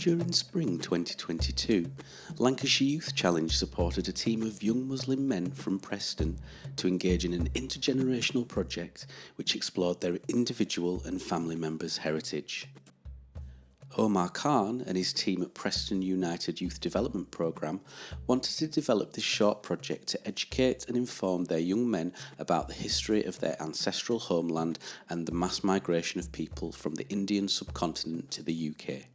During spring 2022, Lancashire Youth Challenge supported a team of young Muslim men from Preston to engage in an intergenerational project which explored their individual and family members' heritage. Omar Khan and his team at Preston United Youth Development Programme wanted to develop this short project to educate and inform their young men about the history of their ancestral homeland and the mass migration of people from the Indian subcontinent to the UK.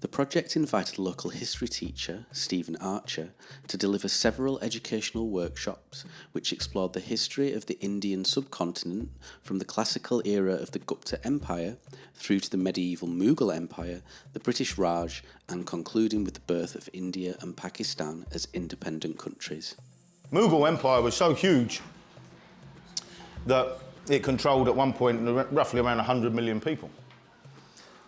The project invited local history teacher, Stephen Archer, to deliver several educational workshops which explored the history of the Indian subcontinent from the classical era of the Gupta Empire through to the medieval Mughal Empire, the British Raj, and concluding with the birth of India and Pakistan as independent countries. Mughal Empire was so huge that it controlled at one point roughly around 100 million people.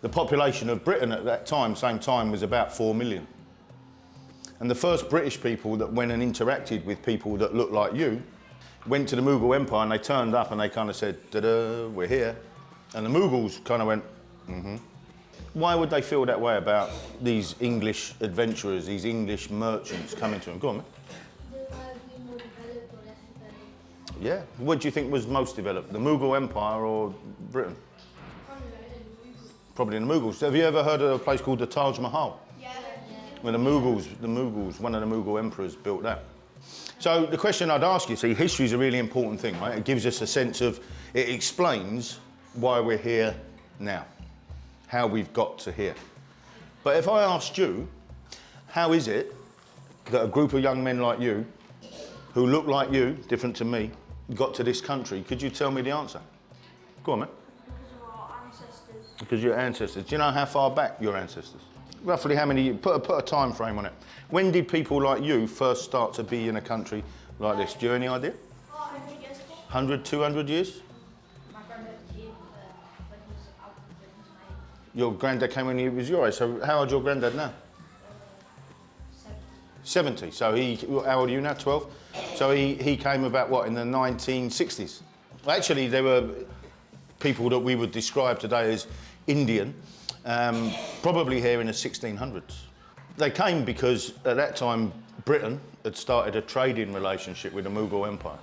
The population of Britain at that time, same time, was about 4 million. And the first British people that went and interacted with people that looked like you went to the Mughal Empire and they turned up and they kind of said, "Ta-da, we're here." And the Mughals kind of went, "Mm-hmm." Why would they feel that way about these English adventurers, these English merchants coming to them? Go on, man. Yeah. What do you think was most developed, the Mughal Empire or Britain? Probably in the Mughals. Have you ever heard of a place called the Taj Mahal? Yeah. Well, the Mughals, one of the Mughal emperors built that. So the question I'd ask you, see, history is a really important thing, right? It gives us a sense of, it explains why we're here now, how we've got to here. But if I asked you, how is it that a group of young men like you, who look like you, different to me, got to this country? Could you tell me the answer? Go on, man. Because your ancestors. Do you know how far back your ancestors? Roughly how many? Put a time frame on it. When did people like you first start to be in a country like this? Do you have any idea? 100 years ago. 100, 200 years? My granddad came when he was out of Britain. Your granddad came when he was your age. So how old is your granddad now? 70. So how old are you now? 12? So he came about what, in the 1960s? Actually, there were people that we would describe today as Indian, probably here in the 1600s. They came because at that time Britain had started a trading relationship with the Mughal Empire.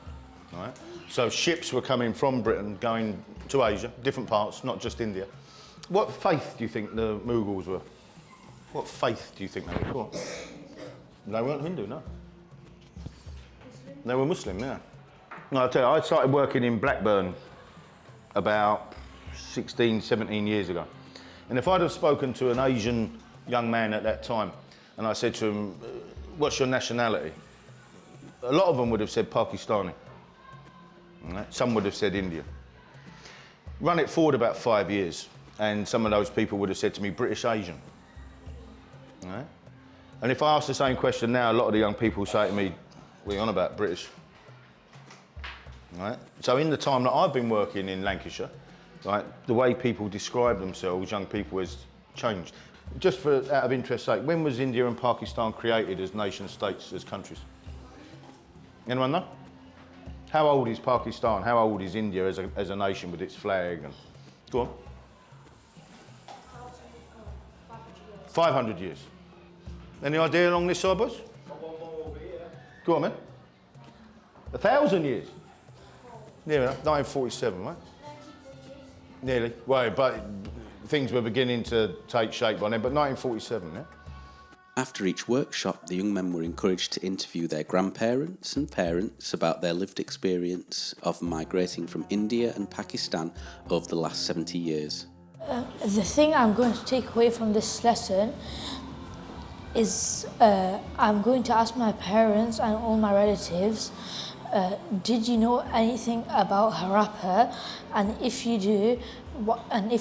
Right? So ships were coming from Britain going to Asia, different parts, not just India. What faith do you think the Mughals were? What faith do you think they were? Go on. They weren't Hindu, no. They were Muslim, yeah. No, I'll tell you, I started working in Blackburn about 16, 17 years ago. And if I'd have spoken to an Asian young man at that time, and I said to him, "What's your nationality?" A lot of them would have said Pakistani. Right? Some would have said Indian. Run it forward about 5 years, and some of those people would have said to me, British Asian. Right? And if I ask the same question now, a lot of the young people say to me, "What are you on about, British?" Right? So in the time that I've been working in Lancashire, right, the way people describe themselves, young people, has changed. Just out of interest's sake, when was India and Pakistan created as nation states, as countries? Anyone know? How old is Pakistan? How old is India as a nation with its flag? And go on. 500 years. Any idea along this side, boys? Go on, man. 1,000 years. Near enough, 1947, right? Nearly. Well, but things were beginning to take shape by then, but 1947, yeah? After each workshop, the young men were encouraged to interview their grandparents and parents about their lived experience of migrating from India and Pakistan over the last 70 years. The thing I'm going to take away from this lesson is I'm going to ask my parents and all my relatives, did you know anything about Harappa? And if you do, what have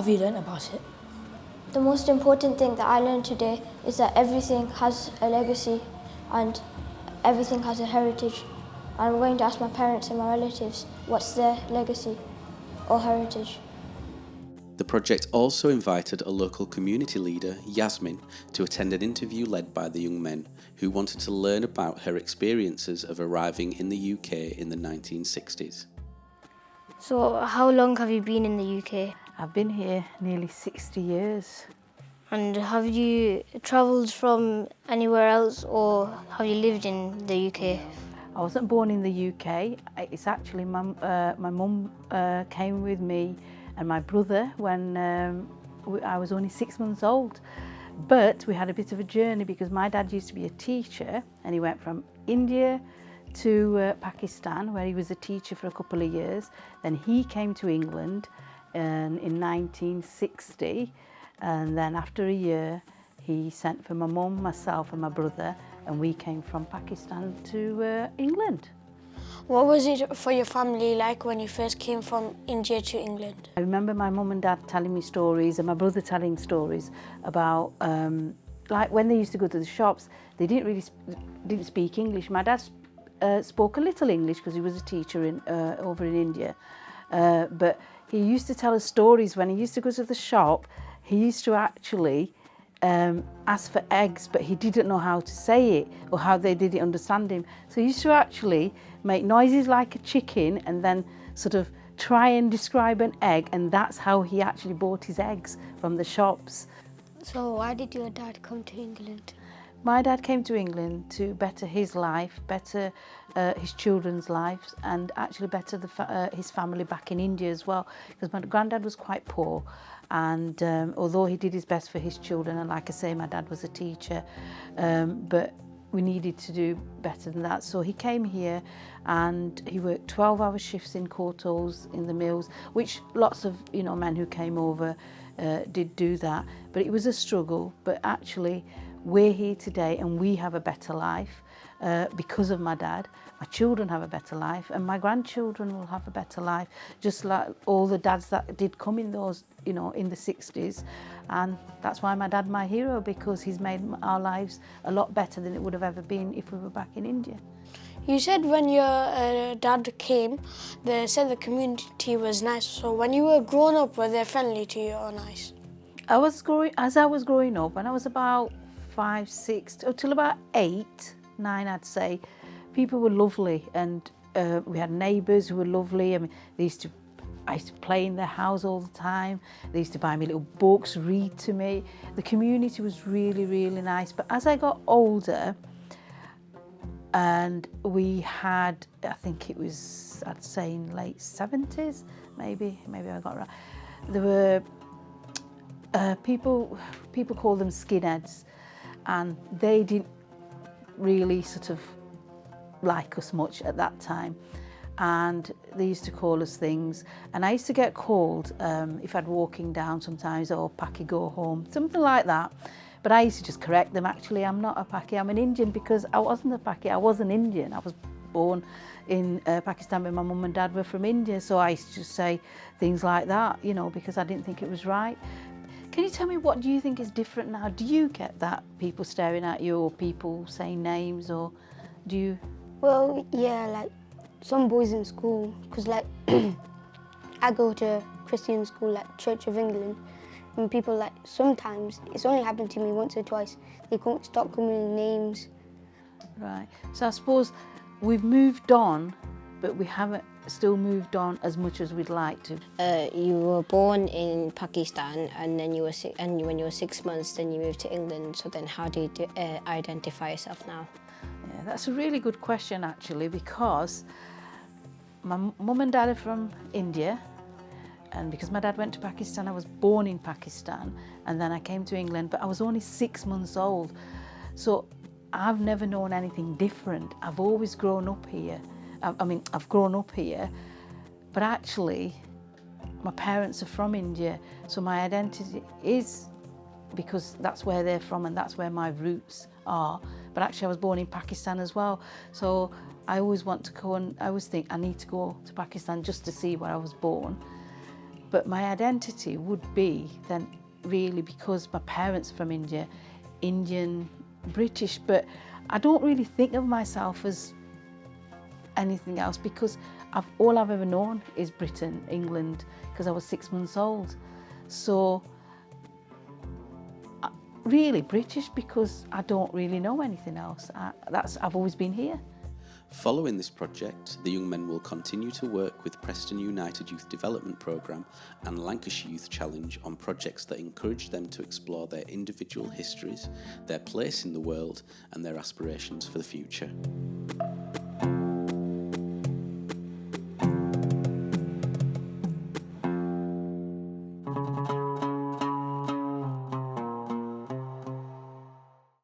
you learned about it? The most important thing that I learned today is that everything has a legacy and everything has a heritage. I'm going to ask my parents and my relatives what's their legacy or heritage. The project also invited a local community leader, Yasmin, to attend an interview led by the young men who wanted to learn about her experiences of arriving in the UK in the 1960s. So how long have you been in the UK? I've been here nearly 60 years. And have you travelled from anywhere else, or have you lived in the UK? I wasn't born in the UK. It's actually my mum came with me and my brother when I was only 6 months old. But we had a bit of a journey because my dad used to be a teacher, and he went from India to Pakistan, where he was a teacher for a couple of years. Then he came to England in 1960, and then after a year he sent for my mum, myself and my brother, and we came from Pakistan to England. What was it for your family like when you first came from India to England? I remember my mum and dad telling me stories, and my brother telling stories about like when they used to go to the shops, they didn't speak English. My dad spoke a little English because he was a teacher over in India, but he used to tell us stories. When he used to go to the shop, he used to actually ask for eggs, but he didn't know how to say it or how they didn't understand him. So he used to actually make noises like a chicken and then sort of try and describe an egg, and that's how he actually bought his eggs from the shops. So why did your dad come to England? My dad came to England to better his life, better his children's lives, and actually better his family back in India as well, because my granddad was quite poor, and although he did his best for his children, and like I say, my dad was a teacher, but we needed to do better than that. So he came here and he worked 12-hour shifts in Courtaulds, in the mills, which lots of men who came over did do that, but it was a struggle. But actually we're here today and we have a better life because of my dad. My children have a better life, and my grandchildren will have a better life, just like all the dads that did come in those, in the 60s. And that's why my dad my hero, because he's made our lives a lot better than it would have ever been if we were back in India. You said when your dad came, they said the community was nice. So when you were growing up, were they friendly to you or nice? As I was growing up, when I was about 5, 6, till about 8, 9, I'd say, people were lovely, and we had neighbours who were lovely. I mean, I used to play in their house all the time. They used to buy me little books, read to me. The community was really, really nice. But as I got older, and we had, I think it was, I'd say in late 70s, maybe I got it right. There were people call them skinheads, and they didn't really sort of like us much at that time, and they used to call us things, and I used to get called if I'd walking down sometimes, or Paki go home, something like that. But I used to just correct them. Actually, I'm not a Paki, I'm an Indian, because I wasn't a Paki, I was an Indian. I was born in Pakistan, but my mum and dad were from India, so I used to just say things like that, because I didn't think it was right. Can you tell me, what do you think is different now? Do you get that, people staring at you, or people saying names, or do you? Well, yeah, like some boys in school, because like I go to Christian school, like Church of England, and people like, sometimes, it's only happened to me once or twice, they can't stop calling me names. Right, so I suppose we've moved on, but we haven't still moved on as much as we'd like to. You were born in Pakistan, and then when you were 6 months, then you moved to England. So then how do you identify yourself now? Yeah, that's a really good question, actually, because my mum and dad are from India, and because my dad went to Pakistan, I was born in Pakistan, and then I came to England, but I was only 6 months old. So I've never known anything different. I've always grown up here. I've grown up here, but actually my parents are from India, so my identity is because that's where they're from and that's where my roots are. But actually I was born in Pakistan as well, so I always want to go, and I always think I need to go to Pakistan just to see where I was born. But my identity would be then really, because my parents are from India, Indian, British, but I don't really think of myself as anything else, because all I've ever known is Britain, England, because I was 6 months old. So really British, because I don't really know anything else. I've always been here. Following this project, the young men will continue to work with Preston United Youth Development Programme and Lancashire Youth Challenge on projects that encourage them to explore their individual histories, their place in the world and their aspirations for the future.